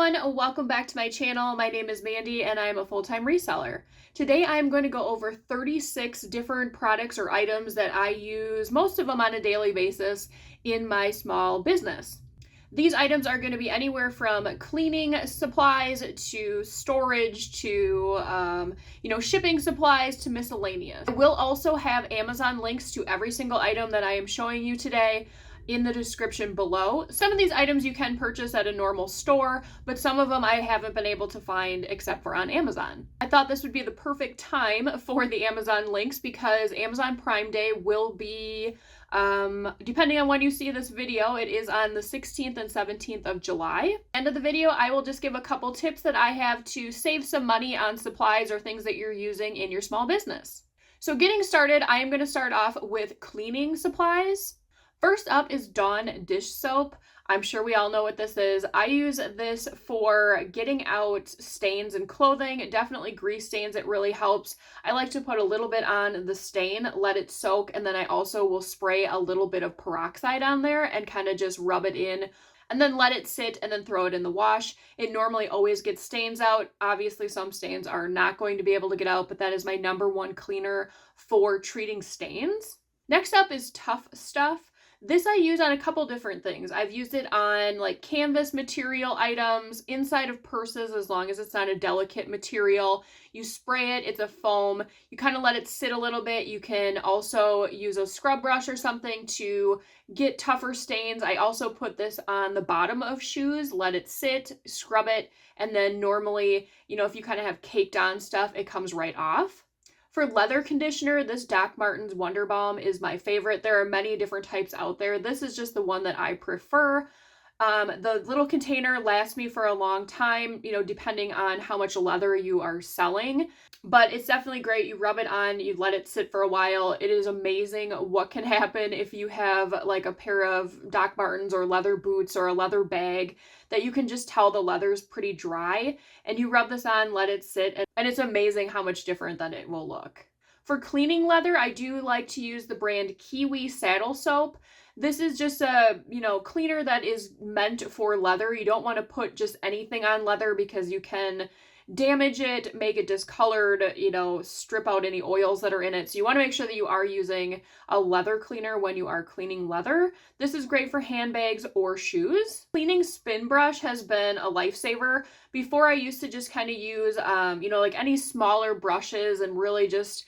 everyone, welcome back to my channel. My name is Mandy and I'm a full-time reseller. Today I'm going to go over 36 different products or items that I use, most of them on a daily basis, in my small business. These items are going to be anywhere from cleaning supplies to storage to, shipping supplies to miscellaneous. I will also have Amazon links to every single item that I am showing you today in the description below. Some of these items you can purchase at a normal store, but some of them I haven't been able to find except for on Amazon. I thought this would be the perfect time for the Amazon links because Amazon Prime Day will be, depending on when you see this video, it is on the 16th and 17th of July. End of the video, I will just give a couple tips that I have to save some money on supplies or things that you're using in your small business. So getting started, I am going to start off with cleaning supplies. First up is Dawn dish soap. I'm sure we all know what this is. I use this for getting out stains in clothing, definitely grease stains. It really helps. I like to put a little bit on the stain, let it soak, and then I also will spray a little bit of peroxide on there and kind of just rub it in and then let it sit and then throw it in the wash. It normally always gets stains out. Obviously, some stains are not going to be able to get out, but that is my #1 cleaner for treating stains. Next up is Tough Stuff. This I use on a couple different things. I've used it on like canvas material items, inside of purses, as long as it's not a delicate material. You spray it, it's a foam. You kind of let it sit a little bit. You can also use a scrub brush or something to get tougher stains. I also put this on the bottom of shoes, let it sit, scrub it, and then normally, if you kind of have caked on stuff, it comes right off. For leather conditioner, this Doc Martens Wonder Balm is my favorite. There are many different types out there. This is just the one that I prefer. The little container lasts me for a long time, depending on how much leather you are selling. But it's definitely great. You rub it on, you let it sit for a while. It is amazing what can happen if you have like a pair of Doc Martens or leather boots or a leather bag that you can just tell the leather's pretty dry. And you rub this on, let it sit, and it's amazing how much different that it will look. For cleaning leather, I do like to use the brand Kiwi Saddle Soap. This is just a, cleaner that is meant for leather. You don't want to put just anything on leather because you can damage it, make it discolored, strip out any oils that are in it. So you want to make sure that you are using a leather cleaner when you are cleaning leather. This is great for handbags or shoes. Cleaning spin brush has been a lifesaver. Before I used to just kind of use, like any smaller brushes and really just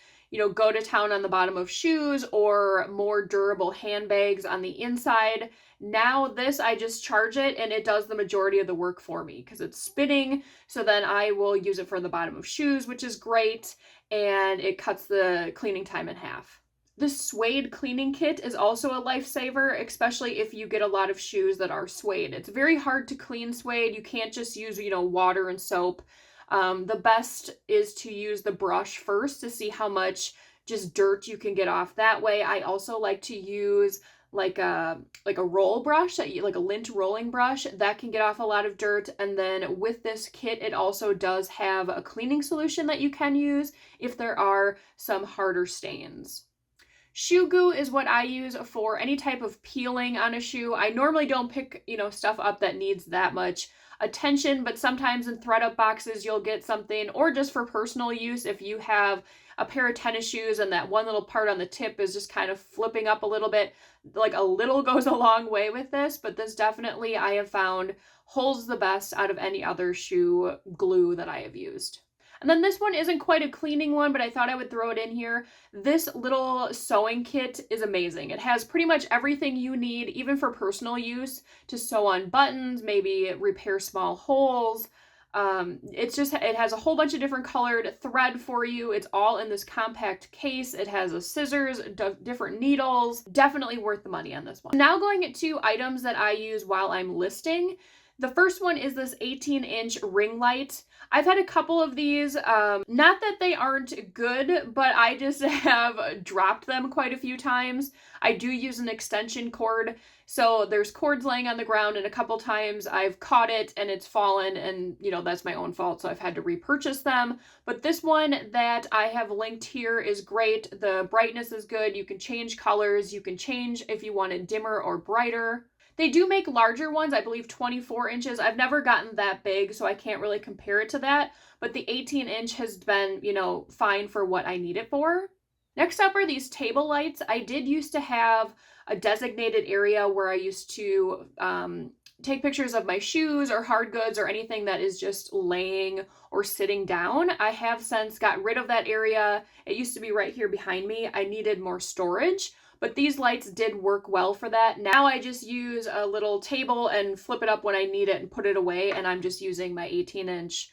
go to town on the bottom of shoes or more durable handbags on the inside. Now this, I just charge it and it does the majority of the work for me because it's spinning. So then I will use it for the bottom of shoes, which is great. And it cuts the cleaning time in half. The suede cleaning kit is also a lifesaver, especially if you get a lot of shoes that are suede. It's very hard to clean suede. You can't just use, water and soap. The best is to use the brush first to see how much just dirt you can get off that way. I also like to use like a roll brush, like a lint rolling brush that can get off a lot of dirt. And then with this kit, it also does have a cleaning solution that you can use if there are some harder stains. Shoe goo is what I use for any type of peeling on a shoe. I normally don't pick, stuff up that needs that much attention, but sometimes in thread up boxes you'll get something, or just for personal use if you have a pair of tennis shoes and that one little part on the tip is just kind of flipping up a little bit. Like a little goes a long way with this, but this definitely I have found holds the best out of any other shoe glue that I have used. And then this one isn't quite a cleaning one, but I thought I would throw it in here. This little sewing kit is amazing. It has pretty much everything you need, even for personal use, to sew on buttons, maybe repair small holes. It has a whole bunch of different colored thread for you. It's all in this compact case. It has a scissors, different needles. Definitely worth the money on this one. Now going to items that I use while I'm listing. The first one is this 18-inch ring light. I've had a couple of these, not that they aren't good, but I just have dropped them quite a few times. I do use an extension cord, so there's cords laying on the ground, and a couple times I've caught it and it's fallen, and that's my own fault, so I've had to repurchase them. But this one that I have linked here is great. The brightness is good. You can change colors. You can change if you want it dimmer or brighter. They do make larger ones, I believe 24 inches. I've never gotten that big, so I can't really compare it to that. But the 18-inch has been, fine for what I need it for. Next up are these table lights. I did used to have a designated area where I used to take pictures of my shoes or hard goods or anything that is just laying or sitting down. I have since got rid of that area. It used to be right here behind me. I needed more storage, but these lights did work well for that. Now I just use a little table and flip it up when I need it and put it away, and I'm just using my 18-inch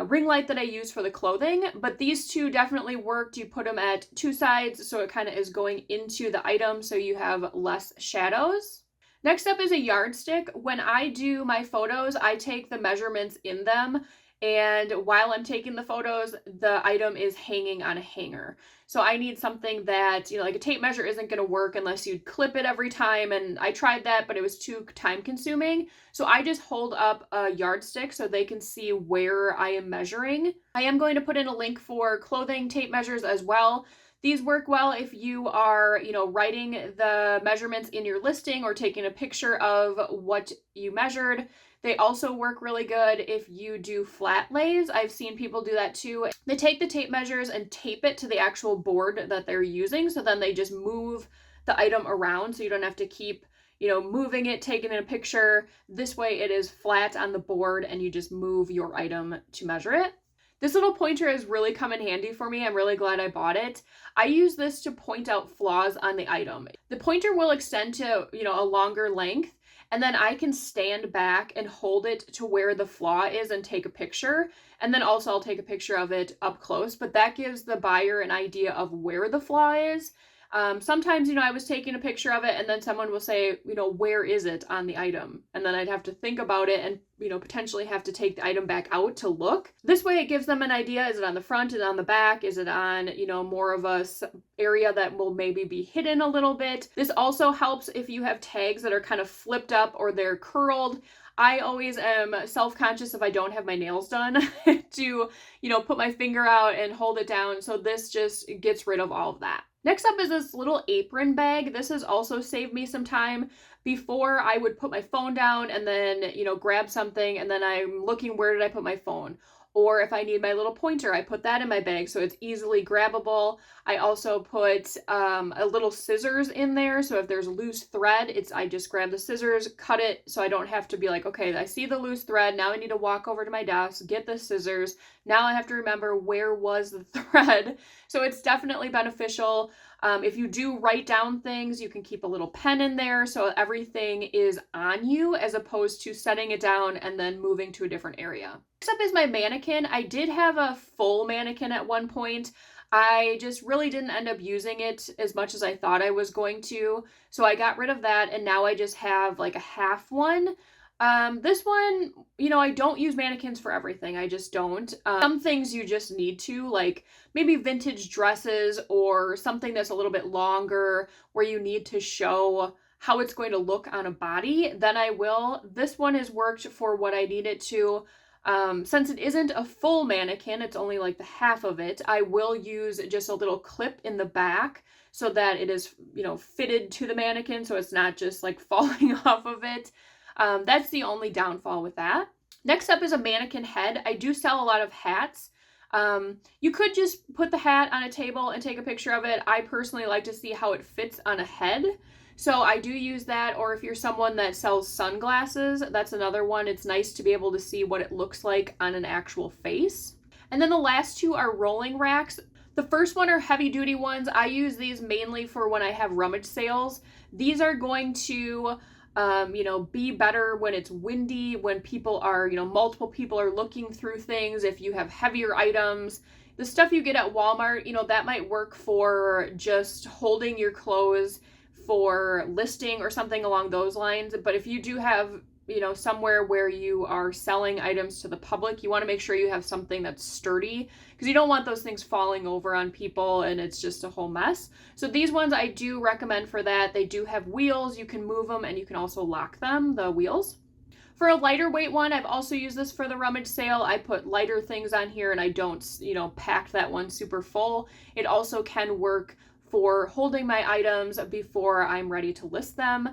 ring light that I use for the clothing. But these two definitely worked. You put them at two sides, so it kind of is going into the item, so you have less shadows. Next up is a yardstick. When I do my photos, I take the measurements in them, and while I'm taking the photos, the item is hanging on a hanger. So I need something that, like a tape measure isn't going to work unless you'd clip it every time, and I tried that, but it was too time consuming. So I just hold up a yardstick so they can see where I am measuring. I am going to put in a link for clothing tape measures as well. These work well if you are, writing the measurements in your listing or taking a picture of what you measured. They also work really good if you do flat lays. I've seen people do that too. They take the tape measures and tape it to the actual board that they're using. So then they just move the item around so you don't have to keep, moving it, taking a picture. This way it is flat on the board and you just move your item to measure it. This little pointer has really come in handy for me. I'm really glad I bought it. I use this to point out flaws on the item. The pointer will extend to, a longer length, and then I can stand back and hold it to where the flaw is and take a picture. And then also I'll take a picture of it up close, but that gives the buyer an idea of where the flaw is. Sometimes, I was taking a picture of it and then someone will say, where is it on the item? And then I'd have to think about it and, potentially have to take the item back out to look. This way it gives them an idea. Is it on the front? Is it on the back? Is it on, more of a area that will maybe be hidden a little bit? This also helps if you have tags that are kind of flipped up or they're curled. I always am self-conscious if I don't have my nails done to, put my finger out and hold it down. So this just gets rid of all of that. Next up is this little apron bag. This has also saved me some time. Before, I would put my phone down and then, grab something, and then I'm looking, where did I put my phone? Or if I need my little pointer, I put that in my bag so it's easily grabbable. I also put a little scissors in there. So if there's loose thread, I just grab the scissors, cut it, so I don't have to be like, okay, I see the loose thread. Now I need to walk over to my desk, get the scissors. Now I have to remember where was the thread. So it's definitely beneficial. If you do write down things, you can keep a little pen in there so everything is on you as opposed to setting it down and then moving to a different area. Next up is my mannequin. I did have a full mannequin at one point. I just really didn't end up using it as much as I thought I was going to. So I got rid of that and now I just have like a half one. This one, I don't use mannequins for everything. I just don't. Some things you just need to, like maybe vintage dresses or something that's a little bit longer where you need to show how it's going to look on a body, then I will. This one has worked for what I need it to. Since it isn't a full mannequin, it's only like the half of it, I will use just a little clip in the back so that it is, fitted to the mannequin so it's not just like falling off of it. That's the only downfall with that. Next up is a mannequin head. I do sell a lot of hats. You could just put the hat on a table and take a picture of it. I personally like to see how it fits on a head. So I do use that, or if you're someone that sells sunglasses, that's another one. It's nice to be able to see what it looks like on an actual face. And then the last two are rolling racks. The first one are heavy duty ones. I use these mainly for when I have rummage sales. These are going to be better when it's windy, when people are, multiple people are looking through things. If you have heavier items, the stuff you get at Walmart, that might work for just holding your clothes for listing or something along those lines. But if you do have, somewhere where you are selling items to the public, you want to make sure you have something that's sturdy because you don't want those things falling over on people and it's just a whole mess. So these ones I do recommend for that. They do have wheels. You can move them and you can also lock them, the wheels. For a lighter weight one, I've also used this for the rummage sale. I put lighter things on here and I don't, pack that one super full. It also can work for holding my items before I'm ready to list them.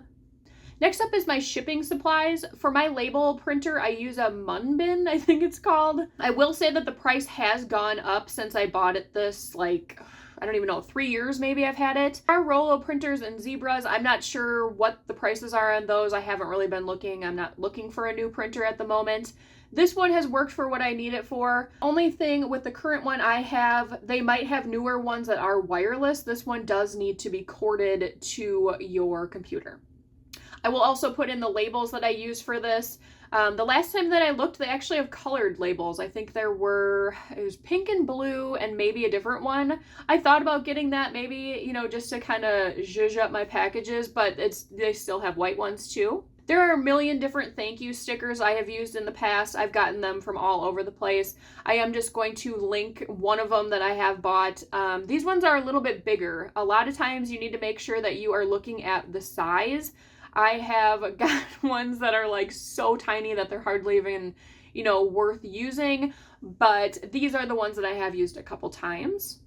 Next up is my shipping supplies. For my label printer, I use a Mingby, I think it's called. I will say that the price has gone up since I bought it this, like, I don't even know, 3 years maybe I've had it. Our Rollo printers and Zebras, I'm not sure what the prices are on those. I haven't really been looking. I'm not looking for a new printer at the moment. This one has worked for what I need it for. Only thing with the current one I have, they might have newer ones that are wireless. This one does need to be corded to your computer. I will also put in the labels that I use for this. The last time that I looked, they actually have colored labels. I think it was pink and blue and maybe a different one. I thought about getting that maybe, you know, just to kind of zhuzh up my packages, but they still have white ones too. There are a million different thank you stickers I have used in the past. I've gotten them from all over the place. I am just going to link one of them that I have bought. These ones are a little bit bigger. A lot of times you need to make sure that you are looking at the size. I have got ones that are like so tiny that they're hardly even, you know, worth using, but these are the ones that I have used a couple times.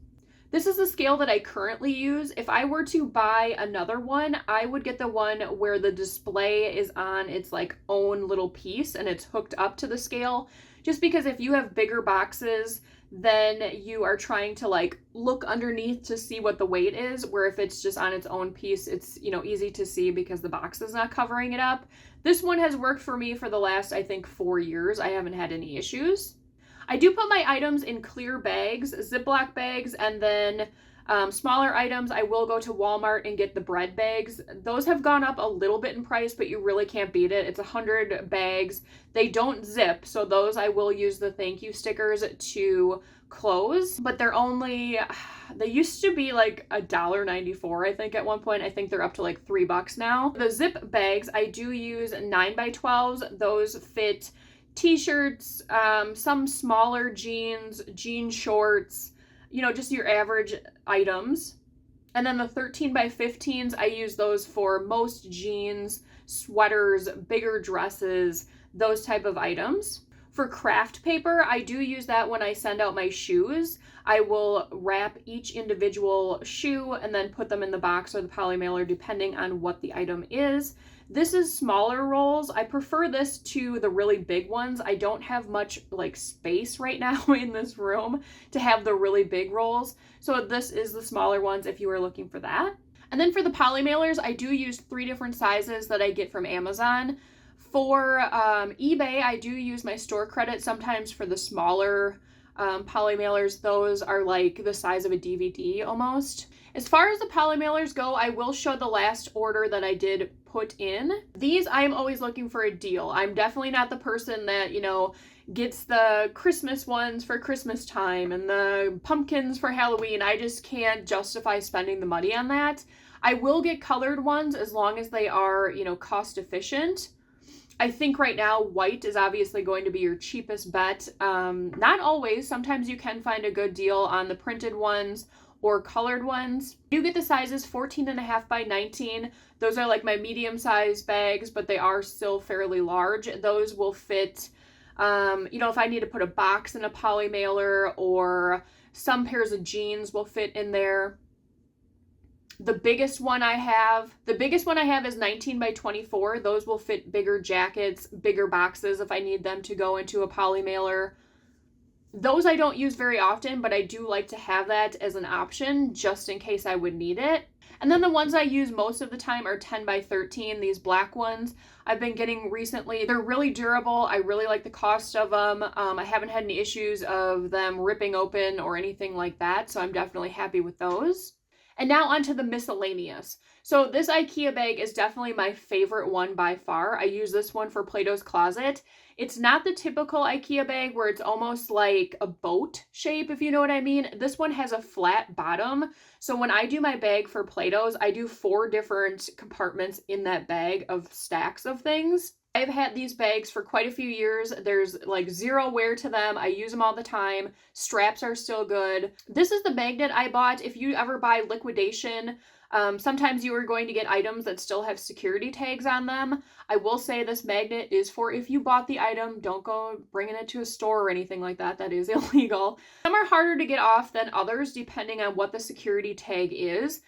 This is the scale that I currently use. If I were to buy another one, I would get the one where the display is on its like own little piece and it's hooked up to the scale. Just because if you have bigger boxes, then you are trying to like look underneath to see what the weight is, where if it's just on its own piece, it's, you know, easy to see because the box is not covering it up. This one has worked for me for the last, I think, 4 years. I haven't had any issues. I do put my items in clear bags, Ziploc bags, and then smaller items, I will go to Walmart and get the bread bags. Those have gone up a little bit in price, but you really can't beat it. It's 100 bags. They don't zip, so those I will use the thank you stickers to close, but they used to be like $1.94, I think at one point. I think they're up to like $3 now. The zip bags, I do use 9x12s. Those fit t-shirts, some smaller jeans, jean shorts, you know, just your average items. And then the 13x15s, I use those for most jeans, sweaters, bigger dresses, those type of items. For craft paper, I do use that when I send out my shoes. I will wrap each individual shoe and then put them in the box or the poly mailer depending on what the item is. This is smaller rolls. I prefer this to the really big ones. I don't have much like space right now in this room to have the really big rolls. So this is the smaller ones if you are looking for that. And then for the poly mailers, I do use 3 different sizes that I get from Amazon. For eBay, I do use my store credit sometimes for the smaller poly mailers. Those are like the size of a DVD almost. As far as the poly mailers go, I will show the last order that I did put in. These, I am always looking for a deal. I'm definitely not the person that, you know, gets the Christmas ones for Christmas time and the pumpkins for Halloween. I just can't justify spending the money on that. I will get colored ones as long as they are, you know, cost efficient. I think right now white is obviously going to be your cheapest bet. Not always. Sometimes you can find a good deal on the printed ones or colored ones. You get the sizes 14.5 by 19. Those are like my medium size bags, but they are still fairly large. Those will fit, you know, if I need to put a box in a poly mailer, or some pairs of jeans will fit in there. The biggest one I have is 19 by 24. Those will fit bigger jackets, bigger boxes if I need them to go into a poly mailer. Those I don't use very often, but I do like to have that as an option just in case I would need it. And then the ones I use most of the time are 10 by 13, these black ones I've been getting recently. They're really durable. I really like the cost of them. I haven't had any issues of them ripping open or anything like that, so I'm definitely happy with those. And now onto the miscellaneous. So this IKEA bag is definitely my favorite one by far. I use this one for Plato's Closet. It's not the typical IKEA bag where it's almost like a boat shape, if you know what I mean. This one has a flat bottom. So when I do my bag for Plato's, I do 4 different compartments in that bag of stacks of things. I've had these bags for quite a few years. There's like zero wear to them. I use them all the time. Straps are still good. This is the magnet I bought. If you ever buy liquidation, sometimes you are going to get items that still have security tags on them. I will say this magnet is for if you bought the item, don't go bringing it to a store or anything like that. That is illegal. Some are harder to get off than others depending on what the security tag is.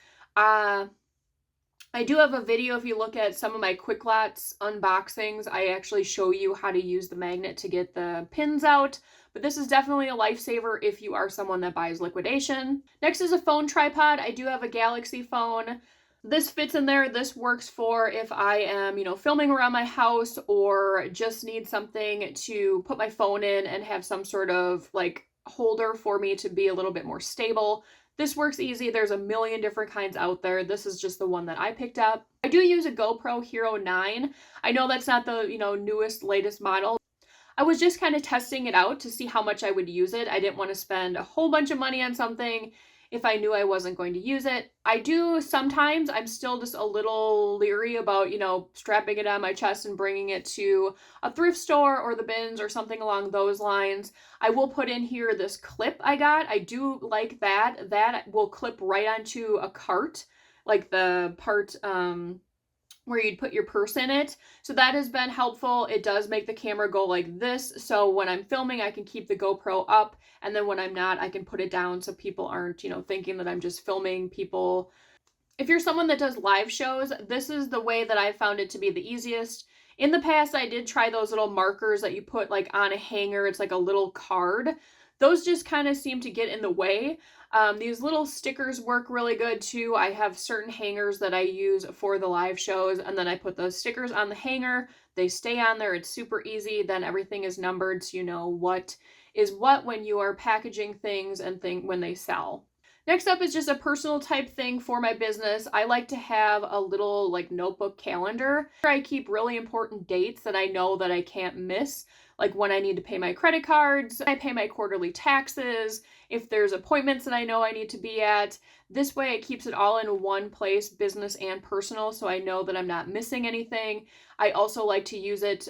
I do have a video. If you look at some of my Quick Lots unboxings, I actually show you how to use the magnet to get the pins out. But this is definitely a lifesaver if you are someone that buys liquidation. Next is a phone tripod. I do have a Galaxy phone. This fits in there. This works for if I am, filming around my house or just need something to put my phone in and have some sort of like holder for me to be a little bit more stable. This works easy. There's a million different kinds out there. This is just the one that I picked up. I do use a GoPro Hero 9. I know that's not the, newest, latest model. I was just kind of testing it out to see how much I would use it. I didn't want to spend a whole bunch of money on something if I knew I wasn't going to use it. I do sometimes. I'm still just a little leery about, strapping it on my chest and bringing it to a thrift store or the bins or something along those lines. I will put in here this clip I got. I do like that. That will clip right onto a cart, like the part where you'd put your purse in it. So that has been helpful. It does make the camera go like this. So when I'm filming, I can keep the GoPro up. And then when I'm not, I can put it down so people aren't, thinking that I'm just filming people. If you're someone that does live shows, this is the way that I found it to be the easiest. In the past, I did try those little markers that you put like on a hanger. It's like a little card. Those just kind of seem to get in the way. These little stickers work really good too. I have certain hangers that I use for the live shows, and then I put those stickers on the hanger. They stay on there. It's super easy. Then everything is numbered so you know what is what when you are packaging things and when they sell. Next up is just a personal type thing for my business. I like to have a little like notebook calendar. I keep really important dates that I know that I can't miss, like when I need to pay my credit cards, I pay my quarterly taxes, if there's appointments that I know I need to be at. This way it keeps it all in one place, business and personal, so I know that I'm not missing anything. I also like to use it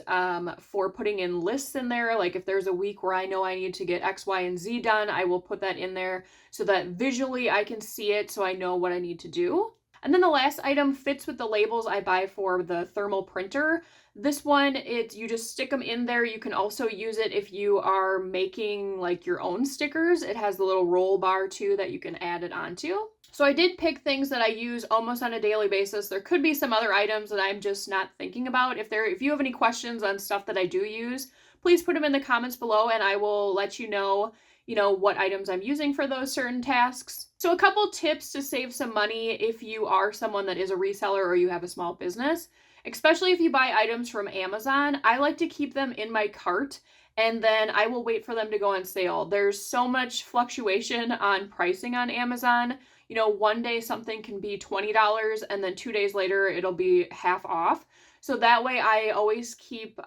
for putting in lists in there. Like if there's a week where I know I need to get X, Y, and Z done, I will put that in there so that visually I can see it so I know what I need to do. And then the last item fits with the labels I buy for the thermal printer. This one, you just stick them in there. You can also use it if you are making like your own stickers. It has the little roll bar too that you can add it onto. So I did pick things that I use almost on a daily basis. There could be some other items that I'm just not thinking about. If you have any questions on stuff that I do use, please put them in the comments below and I will let you know what items I'm using for those certain tasks. So a couple tips to save some money if you are someone that is a reseller or you have a small business, especially if you buy items from Amazon. I like to keep them in my cart and then I will wait for them to go on sale. There's so much fluctuation on pricing on Amazon. One day something can be $20 and then 2 days later it'll be half off. So that way I always keep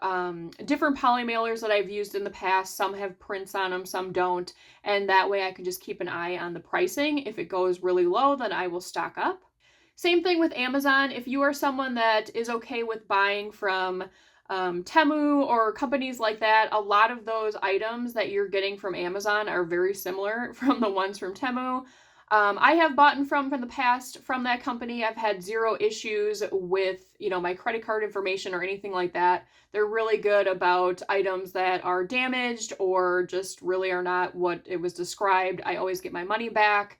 different poly mailers that I've used in the past. Some have prints on them, some don't. And that way I can just keep an eye on the pricing. If it goes really low, then I will stock up. Same thing with Amazon. If you are someone that is okay with buying from Temu or companies like that, a lot of those items that you're getting from Amazon are very similar from the ones from Temu. I have bought from the past from that company. I've had zero issues with, my credit card information or anything like that. They're really good about items that are damaged or just really are not what it was described. I always get my money back.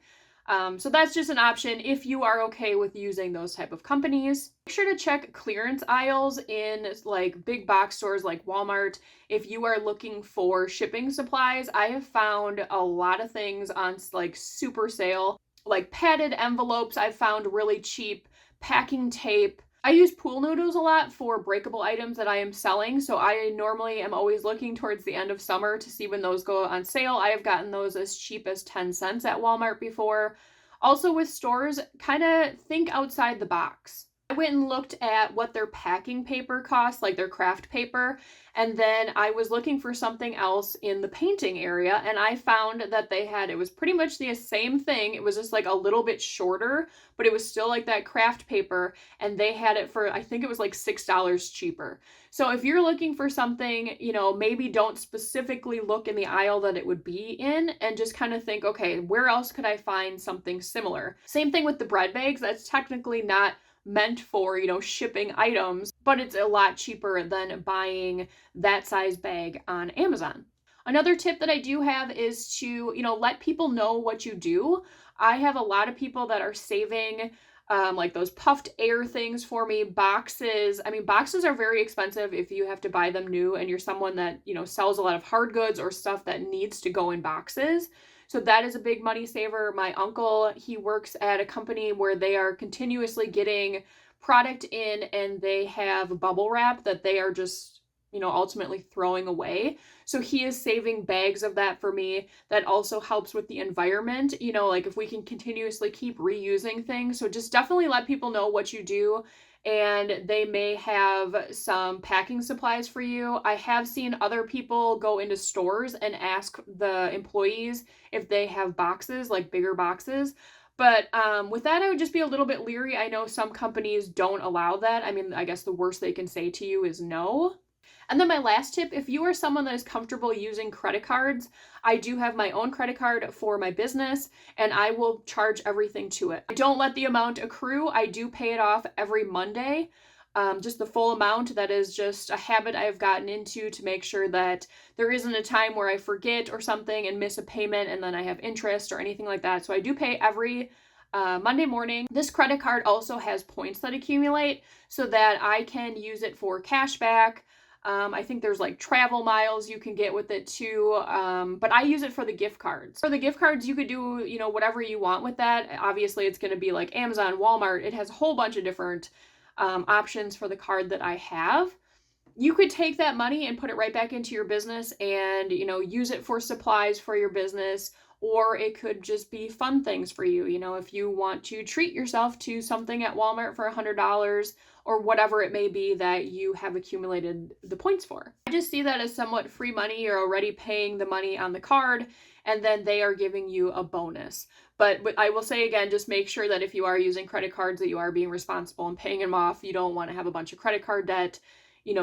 So that's just an option if you are okay with using those type of companies. Make sure to check clearance aisles in like big box stores like Walmart. If you are looking for shipping supplies, I have found a lot of things on like super sale, like padded envelopes I've found really cheap, packing tape. I use pool noodles a lot for breakable items that I am selling, so I normally am always looking towards the end of summer to see when those go on sale. I have gotten those as cheap as 10 cents at Walmart before. Also with stores, kind of think outside the box. I went and looked at what their packing paper costs, like their craft paper, and then I was looking for something else in the painting area, and I found that it was pretty much the same thing. It was just like a little bit shorter, but it was still like that craft paper, and they had it for, I think it was like $6 cheaper. So if you're looking for something, maybe don't specifically look in the aisle that it would be in and just kind of think, okay, where else could I find something similar? Same thing with the bread bags. That's technically not meant for, shipping items, but it's a lot cheaper than buying that size bag on Amazon. Another tip that I do have is to, let people know what you do. I have a lot of people that are saving like those puffed air things for me. Boxes. I mean, boxes are very expensive if you have to buy them new and you're someone that, sells a lot of hard goods or stuff that needs to go in boxes. So that is a big money saver. My uncle, he works at a company where they are continuously getting product in and they have bubble wrap that they are just, ultimately throwing away. So he is saving bags of that for me. That also helps with the environment, like if we can continuously keep reusing things. So just definitely let people know what you do, and they may have some packing supplies for you. I have seen other people go into stores and ask the employees if they have boxes, like bigger boxes. But with that, I would just be a little bit leery. I know some companies don't allow that. I mean, I guess the worst they can say to you is no. And then my last tip, if you are someone that is comfortable using credit cards, I do have my own credit card for my business, and I will charge everything to it. I don't let the amount accrue. I do pay it off every Monday, just the full amount. That is just a habit I've gotten into to make sure that there isn't a time where I forget or something and miss a payment and then I have interest or anything like that. So I do pay every Monday morning. This credit card also has points that accumulate so that I can use it for cash back. I think there's like travel miles you can get with it too, but I use it for the gift cards. For the gift cards, you could do, whatever you want with that. Obviously, it's going to be like Amazon, Walmart. It has a whole bunch of different options for the card that I have. You could take that money and put it right back into your business and, use it for supplies for your business, or it could just be fun things for you. If you want to treat yourself to something at Walmart for $100 or whatever it may be that you have accumulated the points for. I just see that as somewhat free money. You're already paying the money on the card and then they are giving you a bonus. But I will say again, just make sure that if you are using credit cards that you are being responsible and paying them off. You don't want to have a bunch of credit card debt,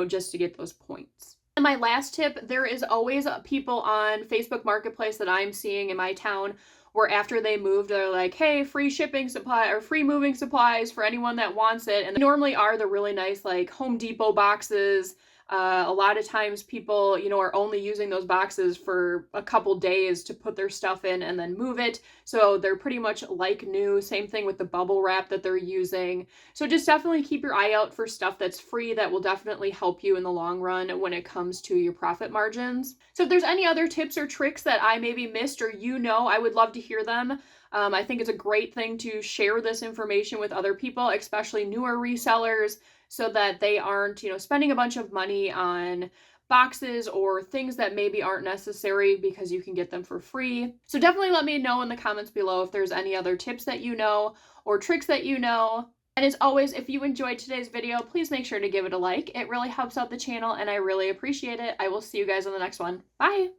just to get those points. And my last tip, there is always people on Facebook Marketplace that I'm seeing in my town where after they moved, they're like, hey, free shipping supply or free moving supplies for anyone that wants it. And they normally are the really nice like Home Depot boxes. A lot of times people, are only using those boxes for a couple days to put their stuff in and then move it. So they're pretty much like new. Same thing with the bubble wrap that they're using. So just definitely keep your eye out for stuff that's free that will definitely help you in the long run when it comes to your profit margins. So if there's any other tips or tricks that I maybe missed or I would love to hear them. I think it's a great thing to share this information with other people, especially newer resellers, so that they aren't, spending a bunch of money on boxes or things that maybe aren't necessary because you can get them for free. So definitely let me know in the comments below if there's any other tips that you know or tricks that you know. And as always, if you enjoyed today's video, please make sure to give it a like. It really helps out the channel and I really appreciate it. I will see you guys on the next one. Bye!